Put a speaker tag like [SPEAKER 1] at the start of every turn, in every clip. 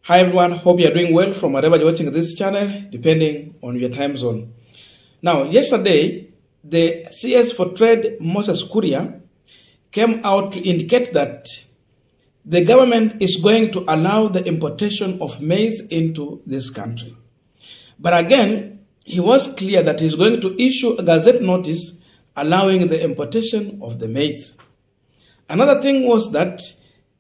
[SPEAKER 1] Hi everyone, hope you are doing well from wherever you're watching this channel, depending on your time zone. Now, yesterday, the CS for Trade, Moses Kuria, came out to indicate that the government is going to allow the importation of maize into this country. But again, he was clear that he's going to issue a gazette notice allowing the importation of the maize. Another thing was that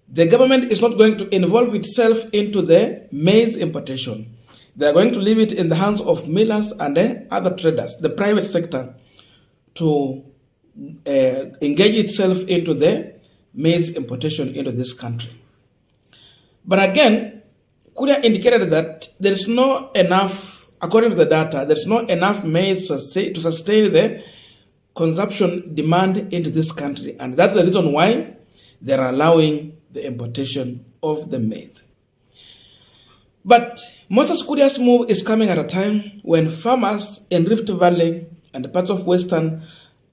[SPEAKER 1] the government is not going to involve itself into the maize importation. They are going to leave it in the hands of millers and other traders, the private sector, to engage itself into the maize importation into this country. But again, Kuria indicated that there is not enough, according to the data, there is not enough maize to sustain the consumption demand into this country. And that's the reason why they are allowing the importation of the maize. But Moses Kuria's move is coming at a time when farmers in Rift Valley and parts of Western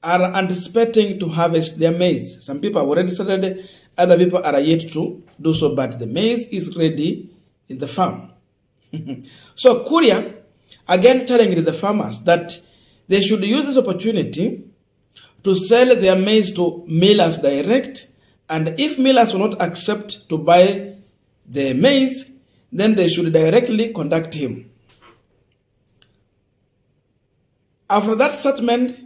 [SPEAKER 1] are anticipating to harvest their maize. Some people have already started, other people are yet to do so, but the maize is ready in the farm. So Kuria again challenged the farmers that they should use this opportunity to sell their maize to millers direct, and if millers will not accept to buy the maize, then they should directly contact him. After that statement,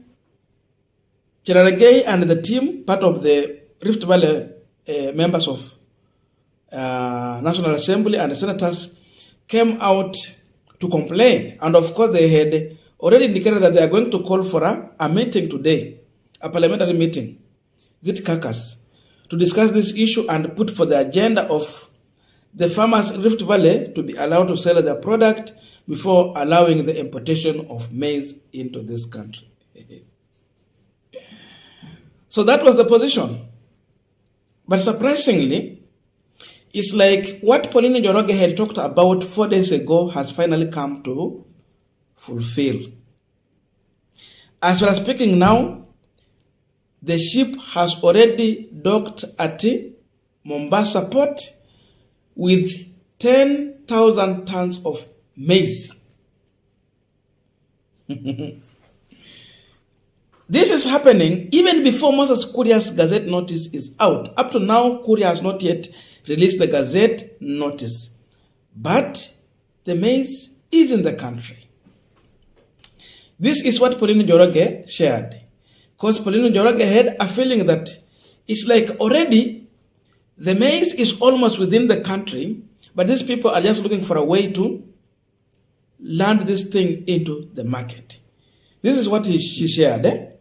[SPEAKER 1] Njoroge and the team, part of the Rift Valley members of National Assembly and the senators, came out to complain. And of course, they had already indicated that they are going to call for a meeting today, a parliamentary meeting, with caucus, to discuss this issue and put for the agenda of the farmers in Rift Valley to be allowed to sell their product before allowing the importation of maize into this country. So that was the position. But surprisingly, it's like what Pauline Njoroge had talked about 4 days ago has finally come to fulfill. As we are speaking now, the ship has already docked at Mombasa port with 10,000 tons of maize. This is happening even before Moses Kuria's gazette notice is out. Up to now, Kuria has not yet released the gazette notice. But the maize is in the country. This is what Pauline Njoroge shared. Because Pauline Njoroge had a feeling that it's like already the maize is almost within the country, but these people are just looking for a way to land this thing into the market. This is what she shared.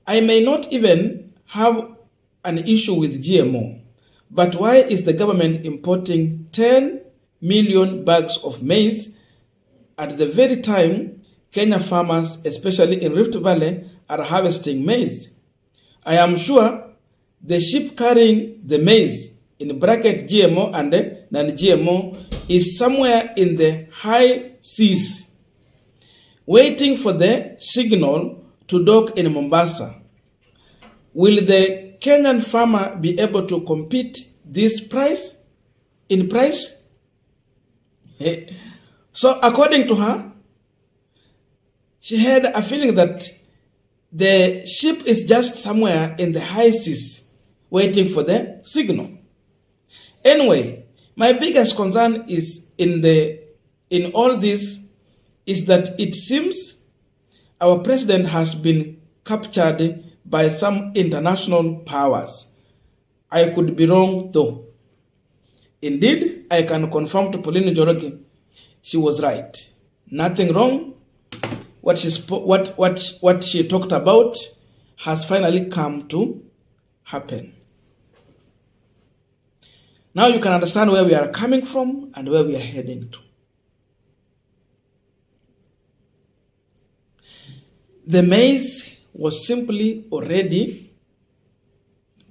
[SPEAKER 1] I may not even have an issue with GMO, but why is the government importing 10 million bags of maize at the very time Kenya farmers, especially in Rift Valley, are harvesting maize? I am sure the ship carrying the maize, in bracket GMO and non-GMO, is somewhere in the high seas, waiting for the signal to dock in Mombasa. Will the Kenyan farmer be able to compete this price in price? So according to her, she had a feeling that the ship is just somewhere in the high seas waiting for the signal. Anyway, my biggest concern is in all this is that it seems our president has been captured by some international powers. I could be wrong though. Indeed, I can confirm to Pauline Njoroge, she was right. Nothing wrong. What she talked about has finally come to happen. Now you can understand where we are coming from and where we are heading to. The maize was simply already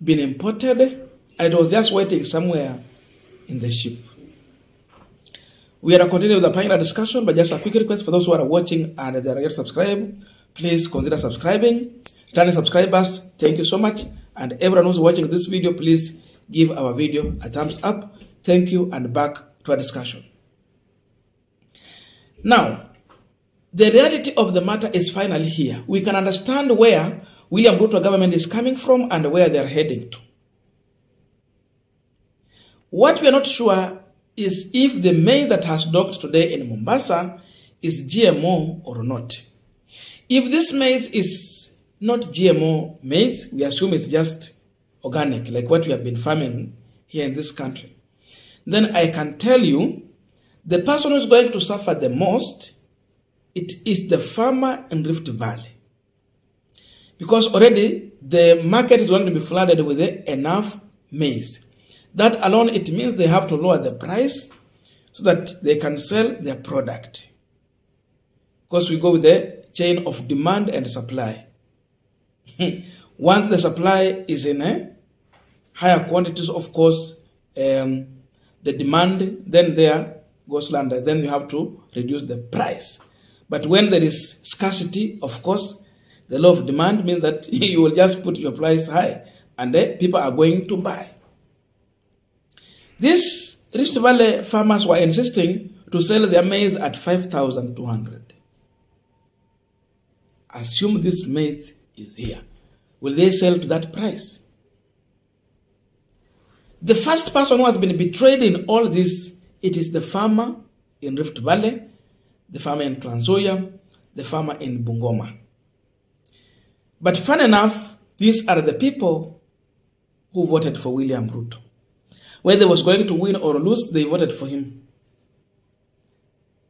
[SPEAKER 1] been imported and it was just waiting somewhere in the ship. We are continuing with the panel discussion, but just a quick request for those who are watching and they are yet subscribed, please consider subscribing. Returning subscribers, thank you so much. And everyone who's watching this video, please give our video a thumbs up. Thank you, and back to a discussion. Now, the reality of the matter is finally here. We can understand where William Ruto government is coming from and where they are heading to. What we are not sure is if the maize that has docked today in Mombasa is GMO or not. If this maize is not GMO maize, we assume it's just organic, like what we have been farming here in this country, then I can tell you the person who is going to suffer the most, it is the farmer in Rift Valley. Because already the market is going to be flooded with enough maize. That alone, it means they have to lower the price so that they can sell their product. Because we go with the chain of demand and supply. Once the supply is in higher quantities, of course, the demand then there goes under. Then you have to reduce the price. But when there is scarcity, of course, the law of demand means that you will just put your price high and people are going to buy. These Rift Valley farmers were insisting to sell their maize at 5,200. Assume this maize is here. Will they sell to that price? The first person who has been betrayed in all this, it is the farmer in Rift Valley, the farmer in Trans Nzoia, the farmer in Bungoma. But fun enough, these are the people who voted for William Ruto. Whether he was going to win or lose, they voted for him.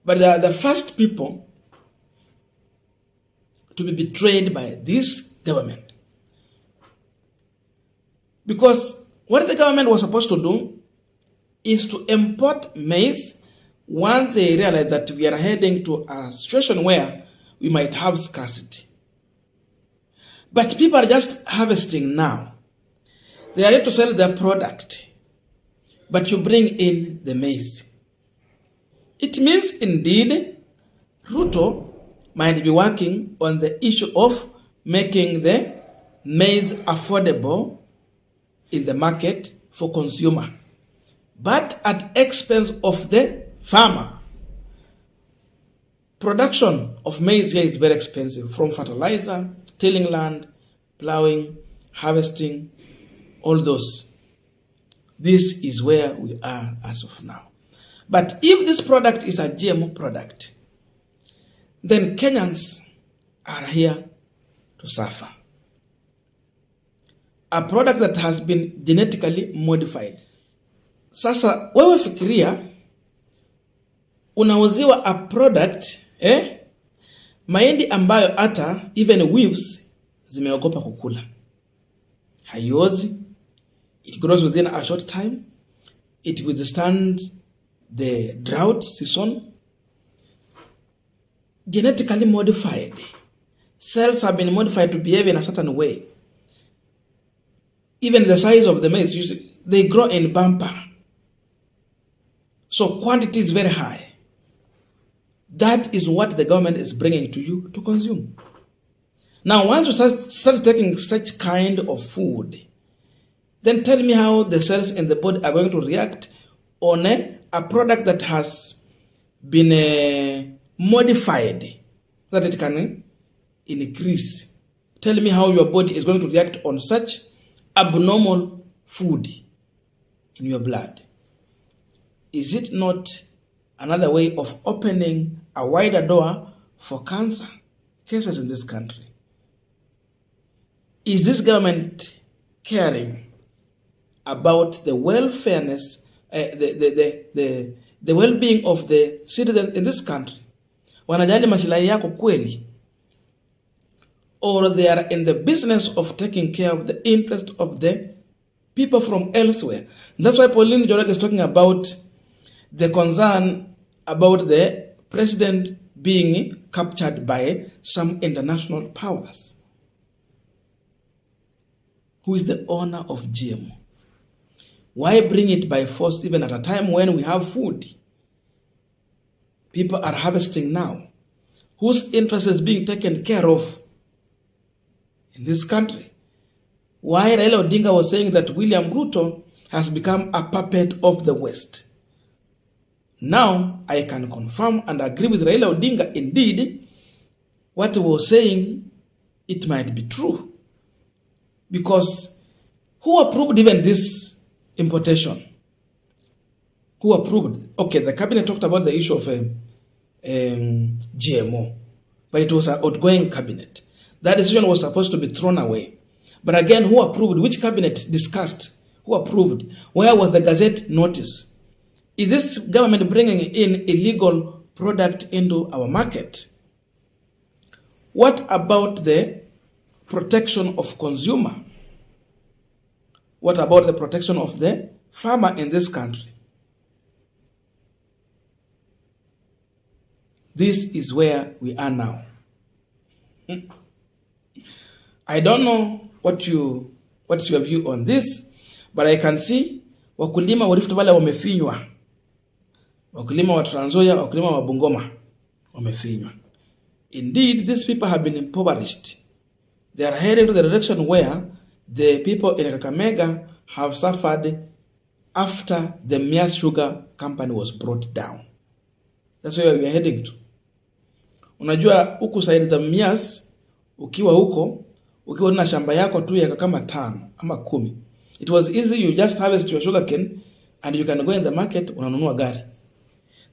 [SPEAKER 1] But they are the first people to be betrayed by this government. Because what the government was supposed to do is to import maize once they realize that we are heading to a situation where we might have scarcity. But people are just harvesting now. They are ready to sell their product, but you bring in the maize. It means indeed Ruto might be working on the issue of making the maize affordable in the market for consumer, but at expense of the farmer. Production of maize here is very expensive, from fertilizer, tilling land, plowing, harvesting, all those. This is where we are as of now. But if this product is a GMO product, then Kenyans are here to suffer. A product that has been genetically modified. Sasa wewe fikiria unauziwa a product mahindi ambayo hata even weaves zimeogopa kukula. Haiozi. It grows within a short time. It withstands the drought season. Genetically modified. Cells have been modified to behave in a certain way. Even the size of the maize, they grow in bumper. So quantity is very high. That is what the government is bringing to you to consume. Now, once you start taking such kind of food, then tell me how the cells in the body are going to react on a product that has been modified so that it can increase. Tell me how your body is going to react on such abnormal food in your blood. Is it not another way of opening a wider door for cancer cases in this country? Is this government caring about the welfareness, the well-being of the citizens in this country? Wanajali maslahi yako kweli? Or they are in the business of taking care of the interest of the people from elsewhere? And that's why Pauline Njoroge is talking about the concern about the president being captured by some international powers. Who is the owner of GMO? Why bring it by force even at a time when we have food? People are harvesting now. Whose interest is being taken care of in this country? Why railaodinga was saying that William Ruto has become a puppet of the West. Now, I can confirm and agree with Raila Odinga, indeed, what he was saying, it might be true. Because who approved even this importation? Who approved? Okay, the cabinet talked about the issue of GMO, but it was an outgoing cabinet. That decision was supposed to be thrown away. But again, who approved? Which cabinet discussed? Who approved? Where was the Gazette notice? Is this government bringing in illegal product into our market? What about the protection of consumer? What about the protection of the farmer in this country? This is where we are now. I don't know what's your view on this, but I can see wakulima wa Rift Valley wamefinywa. Wakulima wa Trans Nzoia, wakulima wa Bungoma wamefinywa. Indeed, these people have been impoverished. They are heading to the direction where the people in Kakamega have suffered after the Maize Sugar Company was brought down. That's where we are heading to. Unajua huku side the Maize, ukiwa na shamba yako tu ya kama 5 ama 10. It was easy, you just harvest your sugar cane and you can go in the market, unanunua gari.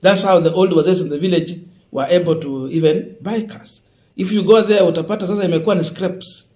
[SPEAKER 1] That's how the old wazee in the village were able to even buy cars. If you go there, utapata sasa imekuwa ni scraps.